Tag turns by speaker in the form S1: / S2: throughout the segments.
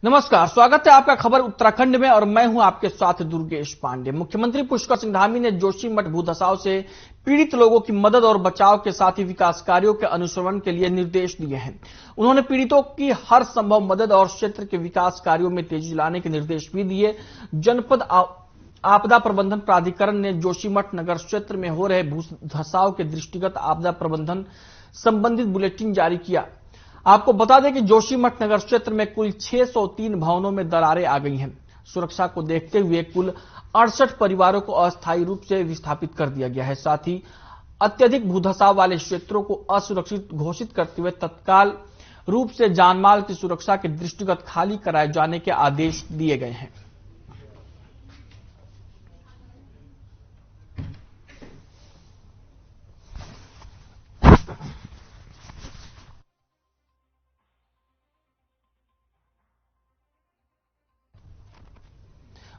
S1: नमस्कार, स्वागत है आपका खबर उत्तराखंड में और मैं हूं आपके साथ दुर्गेश पांडे। मुख्यमंत्री पुष्कर सिंह धामी ने जोशीमठ भूधसाव से पीड़ित लोगों की मदद और बचाव के साथ ही विकास कार्यों के अनुश्रवण के लिए निर्देश दिए हैं। उन्होंने पीड़ितों की हर संभव मदद और क्षेत्र के विकास कार्यों में तेजी लाने के निर्देश भी दिए। जनपद आपदा प्रबंधन प्राधिकरण ने जोशीमठ नगर क्षेत्र में हो रहे भूधसाव के दृष्टिगत आपदा प्रबंधन संबंधित बुलेटिन जारी किया। आपको बता दें कि जोशीमठ नगर क्षेत्र में कुल 603 भवनों में दरारें आ गई हैं। सुरक्षा को देखते हुए कुल 68 परिवारों को अस्थायी रूप से विस्थापित कर दिया गया है। साथ ही अत्यधिक भूधसाव वाले क्षेत्रों को असुरक्षित घोषित करते हुए तत्काल रूप से जानमाल की सुरक्षा के दृष्टिगत खाली कराए जाने के आदेश दिए गए हैं।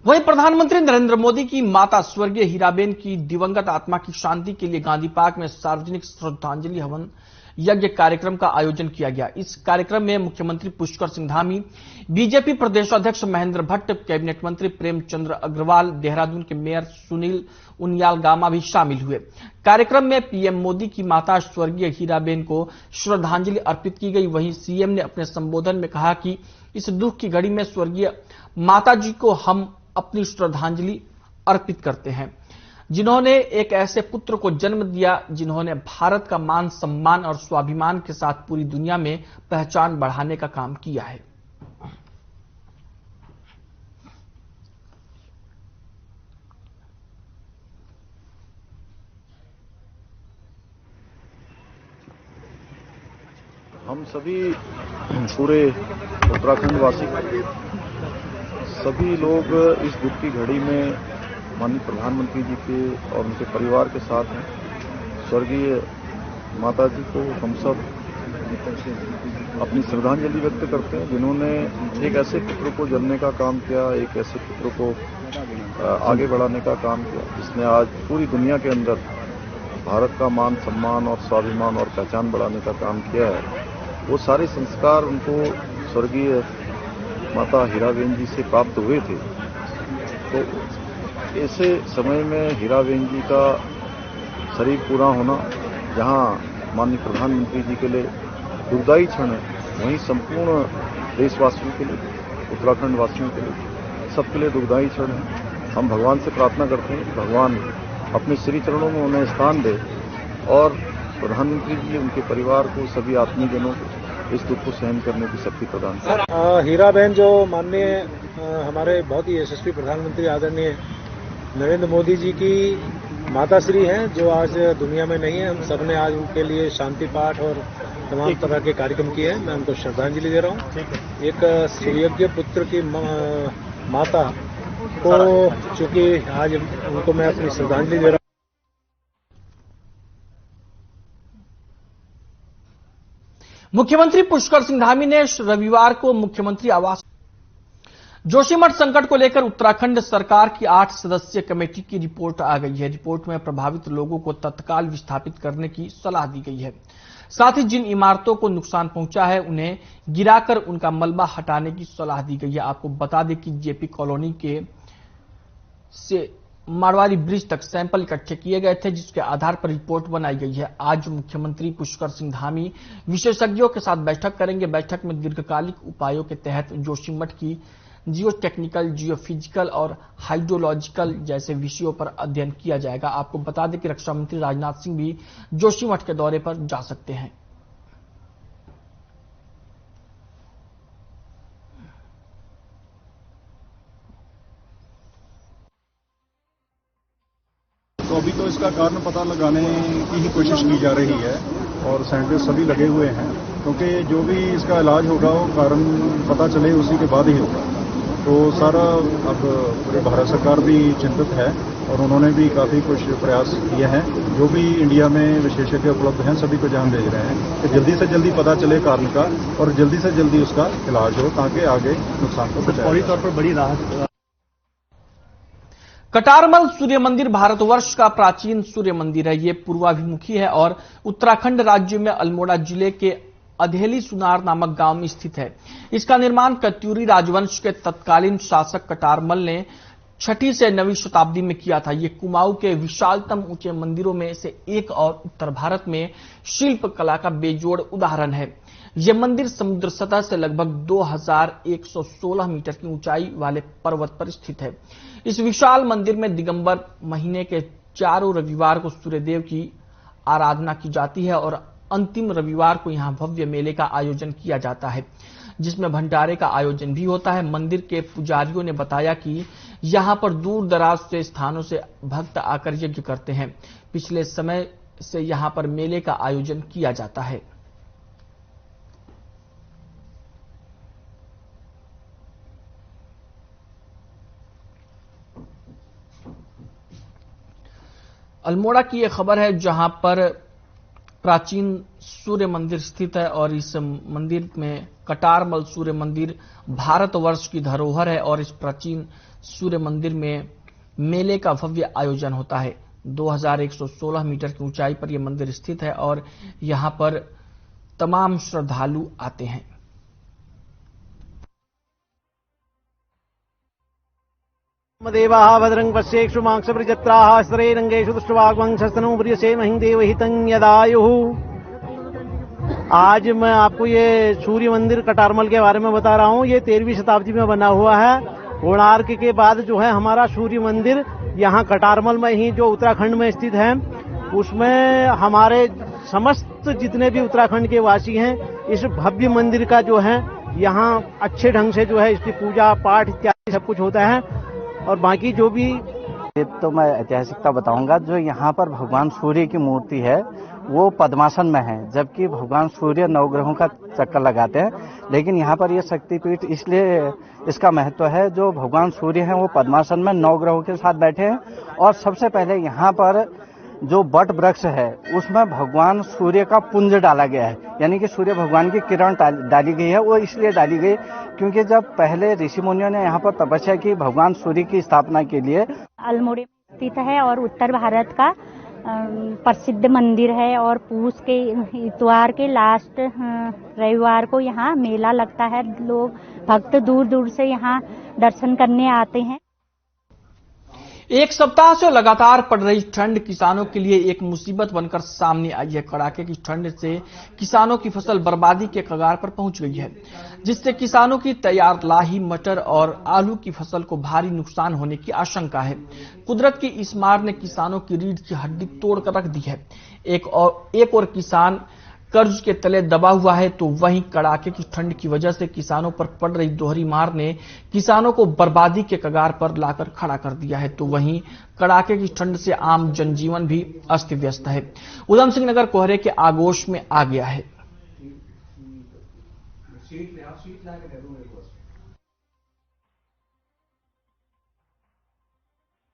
S1: वहीं प्रधानमंत्री नरेंद्र मोदी की माता स्वर्गीय हीराबेन की दिवंगत आत्मा की शांति के लिए गांधी पार्क में सार्वजनिक श्रद्धांजलि हवन यज्ञ कार्यक्रम का आयोजन किया गया। इस कार्यक्रम में मुख्यमंत्री पुष्कर सिंह धामी, बीजेपी प्रदेश अध्यक्ष महेंद्र भट्ट, कैबिनेट मंत्री प्रेमचंद्र अग्रवाल, देहरादून के मेयर सुनील उनियाल गामा भी शामिल हुए। कार्यक्रम में पीएम मोदी की माता स्वर्गीय हीराबेन को श्रद्धांजलि अर्पित की गई। वहीं सीएम ने अपने संबोधन में कहा कि इस दुख की घड़ी में स्वर्गीय माता जी को हम अपनी श्रद्धांजलि अर्पित करते हैं, जिन्होंने एक ऐसे पुत्र को जन्म दिया जिन्होंने भारत का मान सम्मान और स्वाभिमान के साथ पूरी दुनिया में पहचान बढ़ाने का काम किया है।
S2: हम सभी पूरे उत्तराखंड वासी सभी लोग इस दुख की घड़ी में माननीय प्रधानमंत्री जी के और उनके परिवार के साथ हैं। स्वर्गीय माता जी को हम सब अपनी श्रद्धांजलि व्यक्त करते हैं, जिन्होंने एक ऐसे पुत्र को जन्मने का काम किया, एक ऐसे पुत्र को आगे बढ़ाने का काम किया, जिसने आज पूरी दुनिया के अंदर भारत का मान सम्मान और स्वाभिमान और पहचान बढ़ाने का काम किया है। वो सारे संस्कार उनको स्वर्गीय माता हीराबेन जी से प्राप्त हुए थे। तो ऐसे समय में हीराबेन जी का शरीर पूरा होना, जहां माननीय प्रधानमंत्री जी के लिए दुखदायी क्षण है, वहीं संपूर्ण देशवासियों के लिए, उत्तराखंड वासियों के लिए, सबके लिए दुखदायी क्षण है। हम भगवान से प्रार्थना करते हैं, भगवान अपने श्री चरणों में उन्हें स्थान दे और प्रधानमंत्री जी उनके परिवार को, सभी आत्मीयजनों को इस दुख को सहन करने की शक्ति प्रदान करें।
S3: हीराबेन जो माननीय हमारे बहुत ही यशस्वी प्रधानमंत्री आदरणीय नरेंद्र मोदी जी की माताश्री हैं, जो आज दुनिया में नहीं है। हम सबने आज उनके लिए शांति पाठ और तमाम तरह के कार्यक्रम किए हैं। मैं उनको श्रद्धांजलि दे रहा हूँ। एक सुयोग्य पुत्र की माता को चूंकि आज उनको मैं अपनी श्रद्धांजलि दे रहा हूँ।
S1: मुख्यमंत्री पुष्कर सिंह धामी ने रविवार को मुख्यमंत्री आवास जोशीमठ संकट को लेकर उत्तराखंड सरकार की 8 सदस्यीय कमेटी की रिपोर्ट आ गई है। रिपोर्ट में प्रभावित लोगों को तत्काल विस्थापित करने की सलाह दी गई है। साथ ही जिन इमारतों को नुकसान पहुंचा है उन्हें गिराकर उनका मलबा हटाने की सलाह दी गई है। आपको बता दें कि जेपी कॉलोनी के से मारवाड़ी ब्रिज तक सैंपल इकट्ठे किए गए थे, जिसके आधार पर रिपोर्ट बनाई गई है। आज मुख्यमंत्री पुष्कर सिंह धामी विशेषज्ञों के साथ बैठक करेंगे। बैठक में दीर्घकालिक उपायों के तहत जोशीमठ की जियो टेक्निकल, जियो फिजिकल और हाइड्रोलॉजिकल जैसे विषयों पर अध्ययन किया जाएगा। आपको बता दें कि रक्षा मंत्री राजनाथ सिंह भी जोशीमठ के दौरे पर जा सकते हैं।
S4: तो अभी तो इसका कारण पता लगाने की ही कोशिश की जा रही है और साइंटिस्ट सभी लगे हुए हैं, क्योंकि जो भी इसका इलाज होगा वो कारण पता चले उसी के बाद ही होगा। तो सारा अब पूरे भारत सरकार भी चिंतित है और उन्होंने भी काफ़ी कुछ प्रयास किए हैं। जो भी इंडिया में विशेषज्ञ उपलब्ध हैं सभी को जहां भेज रहे हैं कि जल्दी से जल्दी पता चले कारण का और जल्दी से जल्दी उसका इलाज हो, ताकि आगे नुकसान को बचाया।
S3: फौरी तौर पर बड़ी राहत।
S1: कटारमल सूर्य मंदिर भारतवर्ष का प्राचीन सूर्य मंदिर है। ये पूर्वाभिमुखी है और उत्तराखंड राज्य में अल्मोड़ा जिले के अधेली सुनार नामक गांव में स्थित है। इसका निर्माण कत्यूरी राजवंश के तत्कालीन शासक कटारमल ने 6वीं से 9वीं शताब्दी में किया था। ये कुमाऊं के विशालतम ऊंचे मंदिरों में से एक और उत्तर भारत में शिल्प कला का बेजोड़ उदाहरण है। यह मंदिर समुद्र सतह से लगभग 2116 मीटर की ऊंचाई वाले पर्वत पर स्थित है। इस विशाल मंदिर में दिगंबर महीने के चारों रविवार को सूर्यदेव की आराधना की जाती है और अंतिम रविवार को यहां भव्य मेले का आयोजन किया जाता है, जिसमें भंडारे का आयोजन भी होता है। मंदिर के पुजारियों ने बताया कि यहां पर दूर दराज से स्थानों से भक्त आकर यज्ञ करते हैं। पिछले समय से यहां पर मेले का आयोजन किया जाता है। अल्मोड़ा की यह खबर है, जहां पर प्राचीन सूर्य मंदिर स्थित है और इस मंदिर में कटारमल सूर्य मंदिर भारतवर्ष की धरोहर है और इस प्राचीन सूर्य मंदिर में मेले का भव्य आयोजन होता है। 2116 मीटर की ऊंचाई पर यह मंदिर स्थित है और यहां पर तमाम श्रद्धालु आते हैं।
S5: देवाः भद्रं पश्येक्षु माक्षप्रजत्राः स्त्रे रंगेषु दुष्टवाग्वंशस्तनो प्रियसे महिं देवहितं यदायुः। आज मैं आपको ये सूर्य मंदिर कटारमल के बारे में बता रहा हूँ। ये 13वीं शताब्दी में बना हुआ है। कोणार्क के बाद जो है हमारा सूर्य मंदिर यहाँ कटारमल में ही जो उत्तराखंड में स्थित है, उसमें हमारे समस्त जितने भी उत्तराखंड के वासी हैं, इस भव्य मंदिर का जो है यहाँ अच्छे ढंग से जो है इसकी पूजा पाठ इत्यादि सब कुछ होता है। और बाकी जो भी
S6: तो मैं ऐतिहासिकता बताऊंगा। जो यहाँ पर भगवान सूर्य की मूर्ति है वो पद्मासन में है, जबकि भगवान सूर्य नवग्रहों का चक्कर लगाते हैं। लेकिन यहाँ पर ये शक्तिपीठ इसलिए इसका महत्व है, जो भगवान सूर्य हैं वो पद्मासन में नवग्रहों के साथ बैठे हैं। और सबसे पहले यहाँ पर जो बट वृक्ष है उसमें भगवान सूर्य का पुंज डाला गया है, यानी कि सूर्य भगवान की किरण डाली गई है। वो इसलिए डाली गई क्योंकि जब पहले ऋषि मुनियों ने यहाँ पर तपस्या की भगवान सूर्य की स्थापना के लिए।
S7: अल्मोड़ा स्थित है और उत्तर भारत का प्रसिद्ध मंदिर है और पूस के इतवार के लास्ट रविवार को यहाँ मेला लगता है। लोग भक्त दूर दूर से यहाँ दर्शन करने आते हैं।
S1: एक सप्ताह से लगातार पड़ रही ठंड किसानों के लिए एक मुसीबत बनकर सामने आई है। कड़ाके की ठंड से किसानों की फसल बर्बादी के कगार पर पहुंच गई है, जिससे किसानों की तैयार लाही मटर और आलू की फसल को भारी नुकसान होने की आशंका है। कुदरत की इस मार ने किसानों की रीढ़ की हड्डी तोड़कर रख दी है। एक और किसान कर्ज के तले दबा हुआ है, तो वहीं कड़ाके की ठंड की वजह से किसानों पर पड़ रही दोहरी मार ने किसानों को बर्बादी के कगार पर लाकर खड़ा कर दिया है। तो वहीं कड़ाके की ठंड से आम जनजीवन भी अस्त व्यस्त है। उधम सिंह नगर कोहरे के आगोश में आ गया है।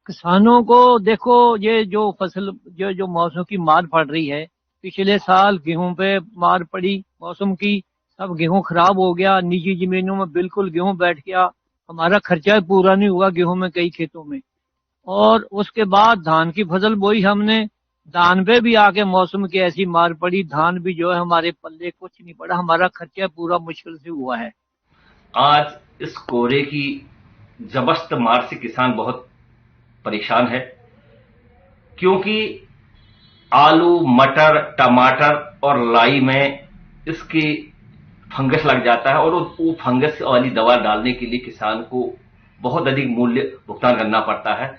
S8: किसानों को देखो, ये जो फसल जो मौसम की मार पड़ रही है, पिछले साल गेहूं पे मार पड़ी मौसम की, सब गेहूं खराब हो गया। निजी जमीनों में बिल्कुल गेहूं बैठ गया, हमारा खर्चा पूरा नहीं हुआ गेहूं में कई खेतों में। और उसके बाद धान की फसल बोई हमने, धान पे भी आके मौसम की ऐसी मार पड़ी, धान भी जो है हमारे पल्ले कुछ नहीं पड़ा, हमारा खर्चा पूरा मुश्किल से हुआ है।
S9: आज इस कोहरे की जबरदस्त मार से किसान बहुत परेशान है, क्योंकि आलू मटर टमाटर और लाई में इसकी फंगस लग जाता है और वो फंगस वाली दवा डालने के लिए किसान को बहुत अधिक मूल्य भुगतान करना पड़ता है।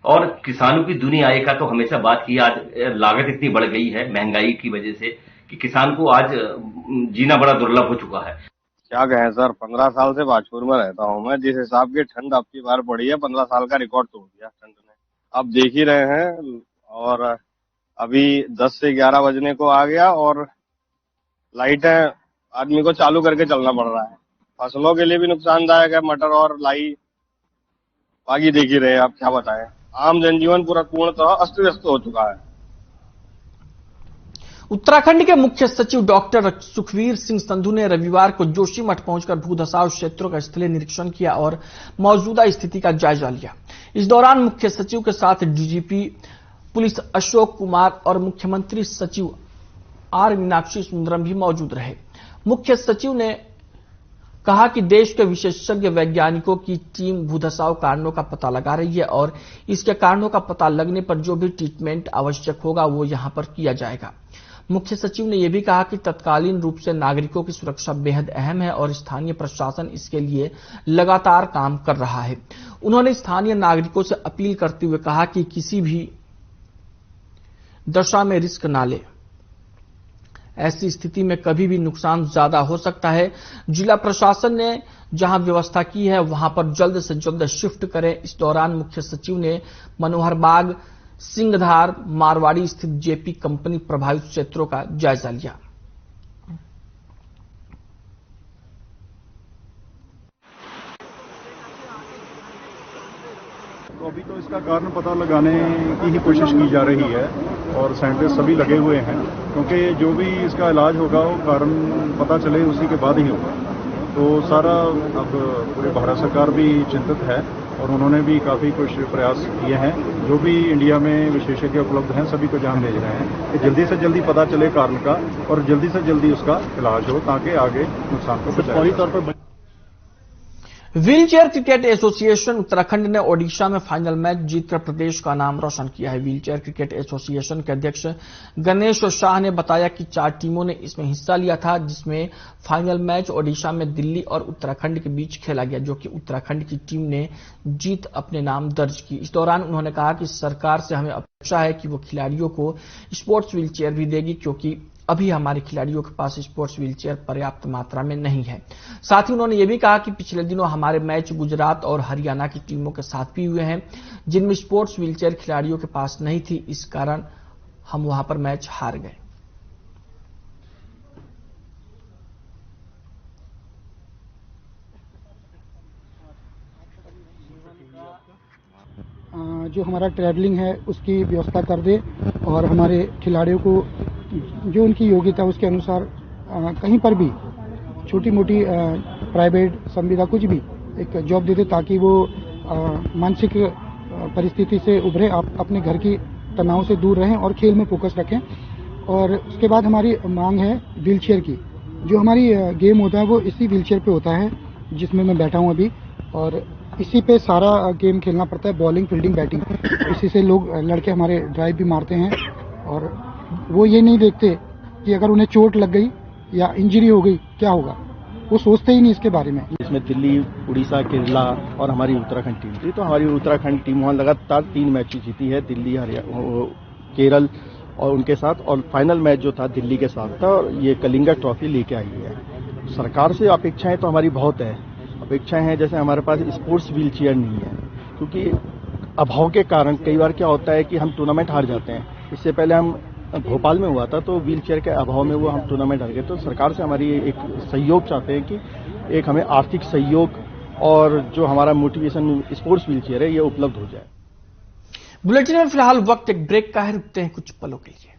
S9: और किसानों की दुनिया आय का तो हमेशा बात की, आज लागत इतनी बढ़ गई है महंगाई की वजह से कि किसान को आज जीना बड़ा दुर्लभ हो चुका है।
S10: क्या कहें सर, 15 साल से बाजपुर में रहता हूं मैं। जिस हिसाब की ठंड अब की बार पड़ी है, 15 साल का रिकॉर्ड तोड़ दिया ठंड ने। अब देख ही रहे हैं, और अभी 10 से 11 बजने को आ गया और लाइटें आदमी को चालू करके चलना पड़ रहा है। फसलों के लिए भी नुकसानदायक है मटर और लाई। बाकी देख ही रहे, आप क्या बताएं, आम जनजीवन पूर्णतः अस्त व्यस्त हो चुका है।
S1: उत्तराखंड के मुख्य सचिव डॉक्टर सुखवीर सिंह संधू ने रविवार को जोशीमठ पहुंचकर भूधसाव क्षेत्रों का स्थलीय निरीक्षण किया और मौजूदा स्थिति का जायजा लिया। इस दौरान मुख्य सचिव के साथ डीजीपी पुलिस अशोक कुमार और मुख्यमंत्री सचिव आर मीनाक्षी सुंदरम भी मौजूद रहे। मुख्य सचिव ने कहा कि देश के विशेषज्ञ वैज्ञानिकों की टीम भूधसाव कारणों का पता लगा रही है और इसके कारणों का पता लगने पर जो भी ट्रीटमेंट आवश्यक होगा वो यहां पर किया जाएगा। मुख्य सचिव ने यह भी कहा कि तत्कालीन रूप से नागरिकों की सुरक्षा बेहद अहम है और स्थानीय प्रशासन इसके लिए लगातार काम कर रहा है। उन्होंने स्थानीय नागरिकों से अपील करते हुए कहा कि किसी भी दशा में रिस्क ना ले, ऐसी स्थिति में कभी भी नुकसान ज्यादा हो सकता है। जिला प्रशासन ने जहां व्यवस्था की है वहां पर जल्द से जल्द शिफ्ट करें। इस दौरान मुख्य सचिव ने मनोहर बाग, सिंहधार, मारवाड़ी स्थित जेपी कंपनी प्रभावित क्षेत्रों का जायजा लिया।
S4: तो अभी तो इसका कारण पता लगाने की ही कोशिश की जा रही है और साइंटिस्ट सभी लगे हुए हैं, क्योंकि जो भी इसका इलाज होगा वो कारण पता चले उसी के बाद ही होगा। तो सारा अब पूरे भारत सरकार भी चिंतित है और उन्होंने भी काफी कुछ प्रयास किए हैं। जो भी इंडिया में विशेषज्ञ उपलब्ध हैं सभी को ध्यान भेज रहे हैं कि जल्दी से जल्दी पता चले कारण का और जल्दी से जल्दी उसका इलाज हो ताकि आगे नुकसान को फौरी तौर पर।
S1: व्हीलचेयर क्रिकेट एसोसिएशन उत्तराखंड ने ओडिशा में फाइनल मैच जीतकर प्रदेश का नाम रोशन किया है। व्हीलचेयर क्रिकेट एसोसिएशन के अध्यक्ष गणेश शाह ने बताया कि 4 टीमों ने इसमें हिस्सा लिया था, जिसमें फाइनल मैच ओडिशा में दिल्ली और उत्तराखंड के बीच खेला गया, जो कि उत्तराखंड की टीम ने जीत अपने नाम दर्ज की। इस दौरान उन्होंने कहा कि सरकार से हमें अपेक्षा है कि वो खिलाड़ियों को स्पोर्ट्स व्हीलचेयर भी देगी, क्योंकि अभी हमारे खिलाड़ियों के पास स्पोर्ट्स व्हीलचेयर पर्याप्त मात्रा में नहीं है। साथ ही उन्होंने ये भी कहा कि पिछले दिनों हमारे मैच गुजरात और हरियाणा की टीमों के साथ भी हुए हैं, जिनमें स्पोर्ट्स व्हीलचेयर खिलाड़ियों के पास नहीं थी, इस कारण हम वहां पर मैच हार गए।
S11: जो हमारा ट्रैवलिंग है उसकी व्यवस्था कर दे और हमारे खिलाड़ियों को जो उनकी योग्यता उसके अनुसार कहीं पर भी छोटी मोटी प्राइवेट संविदा कुछ भी एक जॉब दे दे, ताकि वो मानसिक परिस्थिति से उभरे, अपने घर की तनाव से दूर रहें और खेल में फोकस रखें। और उसके बाद हमारी मांग है व्हीलचेयर की। जो हमारी गेम होता है वो इसी व्हीलचेयर पे होता है जिसमें मैं बैठा हूँ अभी, और इसी पे सारा गेम खेलना पड़ता है, बॉलिंग, फील्डिंग, बैटिंग। इसी से लोग लड़के हमारे ड्राइव भी मारते हैं और वो ये नहीं देखते कि अगर उन्हें चोट लग गई या इंजरी हो गई क्या होगा, वो सोचते ही नहीं इसके बारे में।
S12: इसमें दिल्ली, उड़ीसा, केरला और हमारी उत्तराखंड टीम थी। तो हमारी उत्तराखंड टीम वहाँ लगातार 3 मैच जीती है, दिल्ली, हरियाणा, केरल और उनके साथ, और फाइनल मैच जो था दिल्ली के साथ था और ये कलिंगा ट्रॉफी लेके आई है। सरकार से अपेक्षाएं तो हमारी बहुत है। अपेक्षाएं हैं जैसे हमारे पास स्पोर्ट्स व्हीलचेयर नहीं है, क्योंकि अभाव के कारण कई बार क्या होता है कि हम टूर्नामेंट हार जाते हैं। इससे पहले हम भोपाल में हुआ था तो व्हीलचेयर के अभाव में वो हम टूर्नामेंट हार गए। तो सरकार से हमारी एक सहयोग चाहते हैं कि एक हमें आर्थिक सहयोग और जो हमारा मोटिवेशन स्पोर्ट्स व्हीलचेयर है ये उपलब्ध हो जाए।
S1: बुलेटिन में फिलहाल वक्त एक ब्रेक का है, रुकते हैं कुछ पलों के लिए।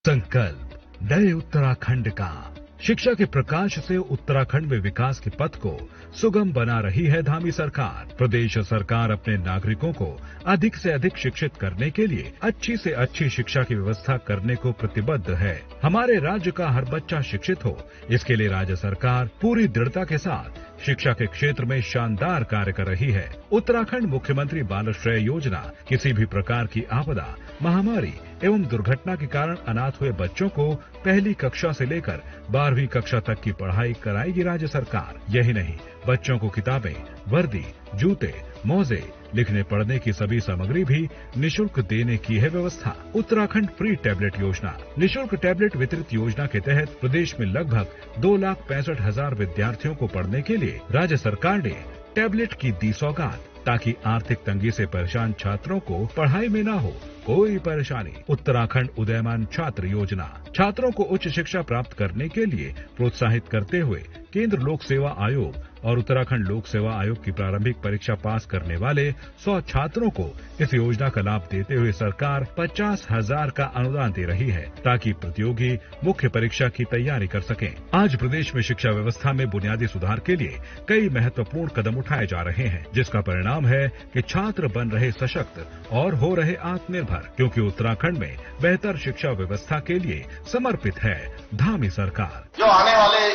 S13: संकल्प नए उत्तराखंड का। शिक्षा के प्रकाश से उत्तराखंड में विकास के पथ को सुगम बना रही है धामी सरकार। प्रदेश सरकार अपने नागरिकों को अधिक से अधिक शिक्षित करने के लिए अच्छी से अच्छी शिक्षा की व्यवस्था करने को प्रतिबद्ध है। हमारे राज्य का हर बच्चा शिक्षित हो, इसके लिए राज्य सरकार पूरी दृढ़ता के साथ शिक्षा के क्षेत्र में शानदार कार्य कर रही है। उत्तराखंड मुख्यमंत्री बालश्रय योजना किसी भी प्रकार की आपदा, महामारी एवं दुर्घटना के कारण अनाथ हुए बच्चों को पहली कक्षा से लेकर 12वीं कक्षा तक की पढ़ाई कराएगी राज्य सरकार। यही नहीं, बच्चों को किताबें, वर्दी, जूते, मोजे, लिखने पढ़ने की सभी सामग्री भी निःशुल्क देने की है व्यवस्था। उत्तराखंड फ्री टैबलेट योजना। निःशुल्क टैबलेट वितरित योजना के तहत प्रदेश में लगभग 2,65,000 विद्यार्थियों को पढ़ने के लिए राज्य सरकार ने टैबलेट की दी सौगात, ताकि आर्थिक तंगी से परेशान छात्रों को पढ़ाई में न हो कोई परेशानी। उत्तराखंड उदयमान छात्र योजना। छात्रों को उच्च शिक्षा प्राप्त करने के लिए प्रोत्साहित करते हुए केंद्र लोक सेवा आयोग और उत्तराखंड लोक सेवा आयोग की प्रारंभिक परीक्षा पास करने वाले 100 छात्रों को इस योजना का लाभ देते हुए सरकार 50,000 का अनुदान दे रही है ताकि प्रतियोगी मुख्य परीक्षा की तैयारी कर सकें। आज प्रदेश में शिक्षा व्यवस्था में बुनियादी सुधार के लिए कई महत्वपूर्ण कदम उठाए जा रहे हैं, जिसका परिणाम है कि छात्र बन रहे सशक्त और हो रहे आत्मनिर्भर, क्योंकि उत्तराखंड में बेहतर शिक्षा व्यवस्था के लिए समर्पित है धामी सरकार।
S14: जो आने वाले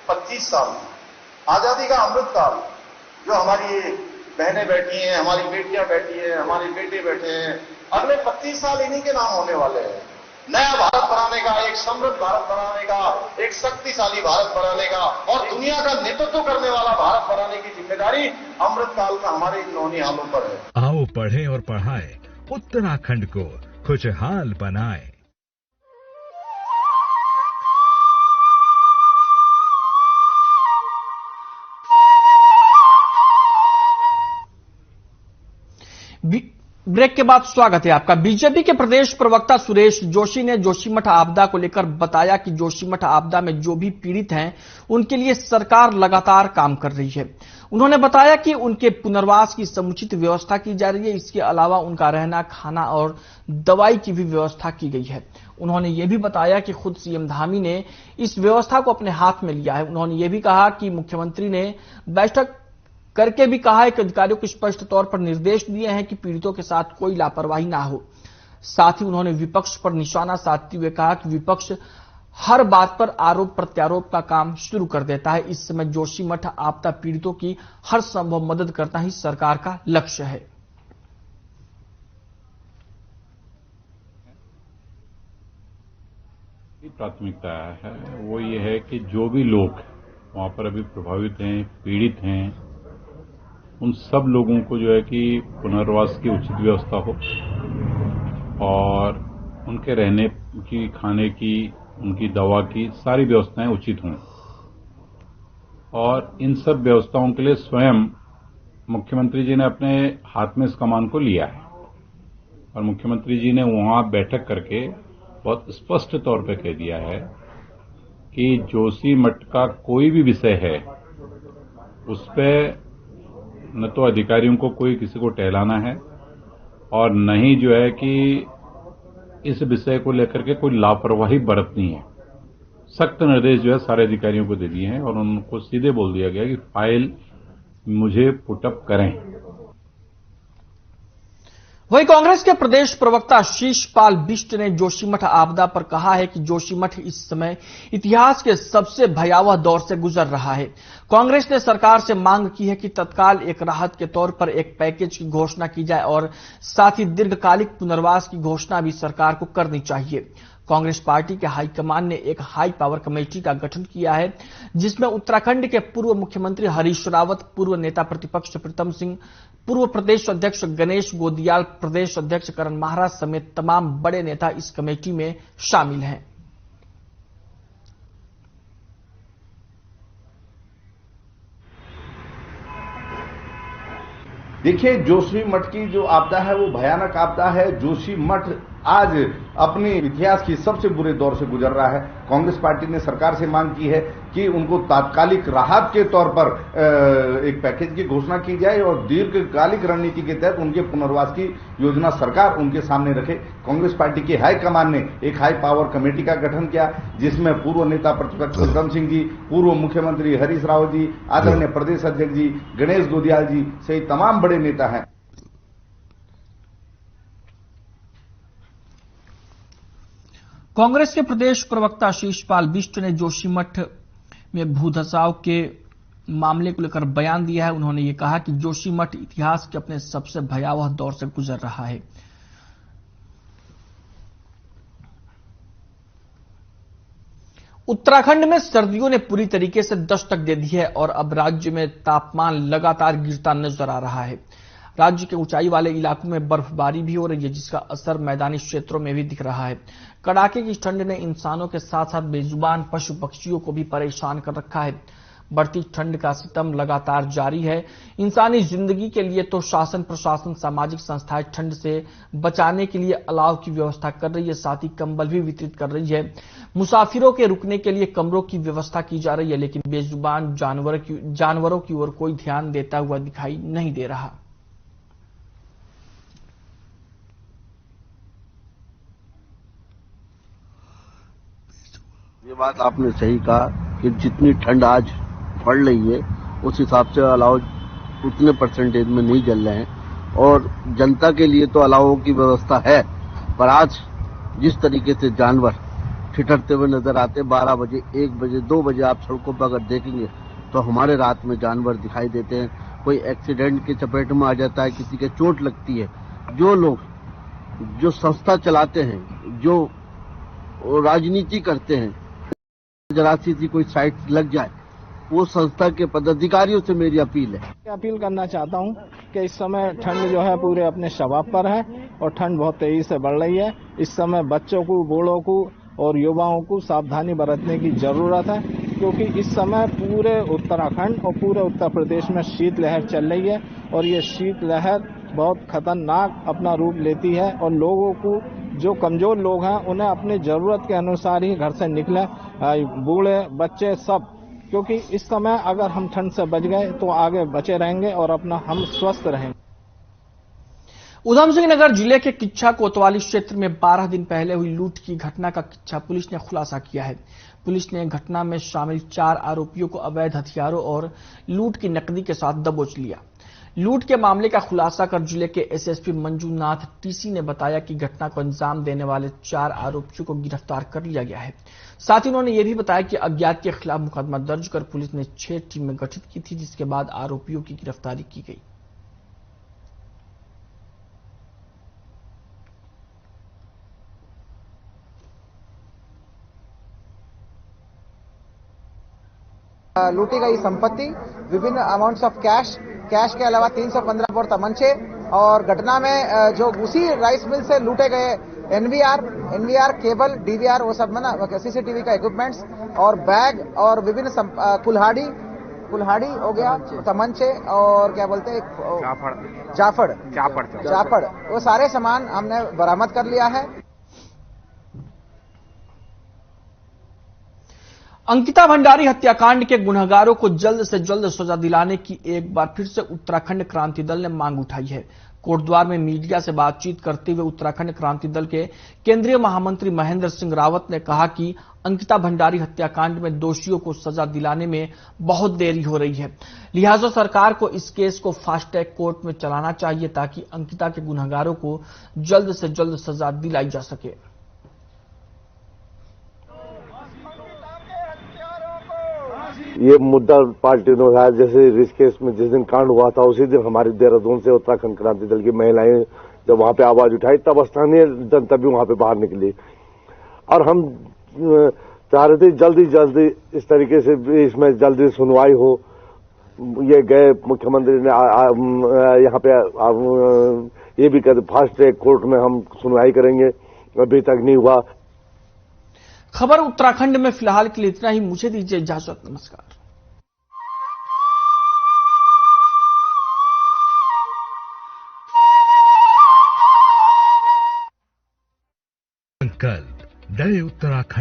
S14: 25 साल आजादी का अमृत काल, जो हमारी बहनें बैठी हैं, हमारी बेटियां बैठी हैं, हमारे बेटे बैठे हैं, अगले 25 साल इन्हीं के नाम होने वाले हैं। नया भारत बनाने का, एक समृद्ध भारत बनाने का, एक शक्तिशाली भारत बनाने का और दुनिया का नेतृत्व करने वाला भारत बनाने की जिम्मेदारी अमृत काल का हमारे इन नौनिहालों पर है।
S13: आओ पढ़ें और पढ़ाएं, उत्तराखंड को खुशहाल बनाएं।
S1: ब्रेक के बाद स्वागत है आपका। बीजेपी के प्रदेश प्रवक्ता सुरेश जोशी ने जोशीमठ आपदा को लेकर बताया कि जोशीमठ आपदा में जो भी पीड़ित हैं उनके लिए सरकार लगातार काम कर रही है। उन्होंने बताया कि उनके पुनर्वास की समुचित व्यवस्था की जा रही है। इसके अलावा उनका रहना, खाना और दवाई की भी व्यवस्था की गई है। उन्होंने ये भी बताया कि खुद सीएम धामी ने इस व्यवस्था को अपने हाथ में लिया है। उन्होंने ये भी कहा कि मुख्यमंत्री ने बैठक करके भी कहा है कि अधिकारियों को स्पष्ट तौर पर निर्देश दिए हैं कि पीड़ितों के साथ कोई लापरवाही ना हो। साथ ही उन्होंने विपक्ष पर निशाना साधते हुए कहा कि विपक्ष हर बात पर आरोप प्रत्यारोप का काम शुरू कर देता है। इस समय जोशीमठ आपदा पीड़ितों की हर संभव मदद करना ही सरकार का लक्ष्य है।
S15: प्राथमिकता है वो ये है कि जो भी लोग वहां पर अभी प्रभावित हैं, पीड़ित हैं, उन सब लोगों को जो है कि पुनर्वास की उचित व्यवस्था हो और उनके रहने की, खाने की, उनकी दवा की सारी व्यवस्थाएं उचित हों। और इन सब व्यवस्थाओं के लिए स्वयं मुख्यमंत्री जी ने अपने हाथ में इस कमान को लिया है और मुख्यमंत्री जी ने वहां बैठक करके बहुत स्पष्ट तौर पर कह दिया है कि जोशीमठ का कोई भी विषय है उस पर न तो अधिकारियों को कोई किसी को टहलाना है और न ही जो है कि इस विषय को लेकर के कोई लापरवाही बरतनी है। सख्त निर्देश जो है सारे अधिकारियों को दे दिए हैं और उनको सीधे बोल दिया गया कि फाइल मुझे पुटअप करें।
S1: वहीं कांग्रेस के प्रदेश प्रवक्ता शीशपाल बिष्ट ने जोशीमठ आपदा पर कहा है कि जोशीमठ इस समय इतिहास के सबसे भयावह दौर से गुजर रहा है। कांग्रेस ने सरकार से मांग की है कि तत्काल एक राहत के तौर पर एक पैकेज की घोषणा की जाए और साथ ही दीर्घकालिक पुनर्वास की घोषणा भी सरकार को करनी चाहिए। कांग्रेस पार्टी के हाईकमान ने एक हाई पावर कमेटी का गठन किया है जिसमें उत्तराखंड के पूर्व मुख्यमंत्री हरीश रावत, पूर्व नेता प्रतिपक्ष प्रीतम सिंह, पूर्व प्रदेश अध्यक्ष गणेश गोदियाल, प्रदेश अध्यक्ष करण महाराज समेत तमाम बड़े नेता इस कमेटी में शामिल हैं।
S16: देखिए, जोशीमठ की जो आपदा है वो भयानक आपदा है। जोशीमठ आज अपने इतिहास की सबसे बुरे दौर से गुजर रहा है। कांग्रेस पार्टी ने सरकार से मांग की है कि उनको तात्कालिक राहत के तौर पर एक पैकेज की घोषणा की जाए और दीर्घकालिक रणनीति के तहत उनके पुनर्वास की योजना सरकार उनके सामने रखे। कांग्रेस पार्टी के हाईकमान ने एक हाई पावर कमेटी का गठन किया जिसमें पूर्व नेता प्रतिपक्ष प्रीतम सिंह जी, पूर्व मुख्यमंत्री हरीश रावत जी, आदरणीय प्रदेश अध्यक्ष जी गणेश गोदियाल जी सहित तमाम बड़े नेता हैं।
S1: कांग्रेस के प्रदेश प्रवक्ता शीशपाल बिष्ट ने जोशीमठ में भूधसाव के मामले को लेकर बयान दिया है। उन्होंने ये कहा कि जोशीमठ इतिहास के अपने सबसे भयावह दौर से गुजर रहा है। उत्तराखंड में सर्दियों ने पूरी तरीके से दस्तक दे दी है और अब राज्य में तापमान लगातार गिरता नजर आ रहा है। राज्य के ऊंचाई वाले इलाकों में बर्फबारी भी हो रही है जिसका असर मैदानी क्षेत्रों में भी दिख रहा है। कड़ाके की ठंड ने इंसानों के साथ साथ बेजुबान पशु पक्षियों को भी परेशान कर रखा है। बढ़ती ठंड का सितम लगातार जारी है। इंसानी जिंदगी के लिए तो शासन प्रशासन सामाजिक संस्थाएं ठंड से बचाने के लिए अलाव की व्यवस्था कर रही है, साथ ही कंबल भी वितरित कर रही है। मुसाफिरों के रुकने के लिए कमरों की व्यवस्था की जा रही है, लेकिन बेजुबान जानवरों की ओर कोई ध्यान देता हुआ दिखाई नहीं दे रहा।
S17: ये बात आपने सही कहा कि जितनी ठंड आज पड़ रही है उस हिसाब से अलाव उतने परसेंटेज में नहीं जल रहे हैं और जनता के लिए तो अलावों की व्यवस्था है, पर आज जिस तरीके से जानवर ठिठरते हुए नजर आते, 12 बजे 1 बजे 2 बजे आप सड़कों पर अगर देखेंगे तो हमारे रात में जानवर दिखाई देते हैं। कोई एक्सीडेंट की चपेट में आ जाता है, किसी के चोट लगती है। जो लोग जो संस्था चलाते हैं, जो राजनीति करते हैं, जरा सी कोई साइट लग जाए, वो संस्था के पदाधिकारियों से मेरी अपील है।
S5: अपील करना चाहता हूं कि इस समय ठंड जो है पूरे अपने शबाब पर है और ठंड बहुत तेजी से बढ़ रही है। इस समय बच्चों को, बूढ़ों को और युवाओं को सावधानी बरतने की जरूरत है, क्योंकि इस समय पूरे उत्तराखंड और पूरे उत्तर प्रदेश में शीतलहर चल रही है और ये शीतलहर बहुत खतरनाक अपना रूप लेती है और लोगों को, जो कमजोर लोग हैं, उन्हें अपनी जरूरत के अनुसार ही घर से निकले, बूढ़े बच्चे सब, क्योंकि इस समय अगर हम ठंड से बच गए तो आगे बचे रहेंगे और अपना हम स्वस्थ रहेंगे।
S1: उधम सिंह नगर जिले के किच्छा कोतवाली क्षेत्र में 12 दिन पहले हुई लूट की घटना का किच्छा पुलिस ने खुलासा किया है। पुलिस ने घटना में शामिल 4 आरोपियों को अवैध हथियारों और लूट की नकदी के साथ दबोच लिया। लूट के मामले का खुलासा कर जिले के एसएसपी मंजूनाथ टीसी ने बताया कि घटना को अंजाम देने वाले 4 आरोपियों को गिरफ्तार कर लिया गया है। साथ ही उन्होंने ये भी बताया कि अज्ञात के खिलाफ मुकदमा दर्ज कर पुलिस ने 6 टीमें गठित की थी, जिसके बाद आरोपियों की गिरफ्तारी की गई।
S18: लूटी गई संपत्ति, विभिन्न अमाउंट्स ऑफ कैश के अलावा 315 बोर तमंचे और घटना में जो उसी राइस मिल से लूटे गए एनवीआर केबल, डीवीआर, वो सब में ना सीसीटीवी का इक्विपमेंट्स और बैग और विभिन्न कुल्हाड़ी हो गया, तमंचे और क्या बोलते हैं जाफड़, वो सारे सामान हमने बरामद कर लिया है।
S1: अंकिता भंडारी हत्याकांड के गुनहगारों को जल्द से जल्द सजा दिलाने की एक बार फिर से उत्तराखंड क्रांति दल ने मांग उठाई है। कोटद्वार में मीडिया से बातचीत करते हुए उत्तराखंड क्रांति दल के केंद्रीय महामंत्री महेंद्र सिंह रावत ने कहा कि अंकिता भंडारी हत्याकांड में दोषियों को सजा दिलाने में बहुत देरी हो रही है, लिहाजा सरकार को इस केस को फास्ट ट्रैक कोर्ट में चलाना चाहिए ताकि अंकिता के गुनहगारों को जल्द से जल्द सजा दिलाई जा सके।
S19: ये मुद्दा पार्टी ने उठाया, जैसे ऋषिकेश में जिस दिन कांड हुआ था उसी दिन हमारी देहरादून से उत्तराखंड क्रांति दल की महिलाएं जब वहां पे आवाज उठाई, तब स्थानीय जनता भी वहां पे बाहर निकली और हम चाह रहे थे जल्दी इस तरीके से इसमें जल्दी सुनवाई हो। ये गए मुख्यमंत्री ने यहाँ पे ये भी कहते फास्ट ट्रैक कोर्ट में हम सुनवाई करेंगे, अभी तक नहीं हुआ।
S1: खबर उत्तराखंड में फिलहाल के लिए इतना ही। मुझे दीजिए इजाजत, नमस्कार।
S13: संकल्प नए उत्तराखंड।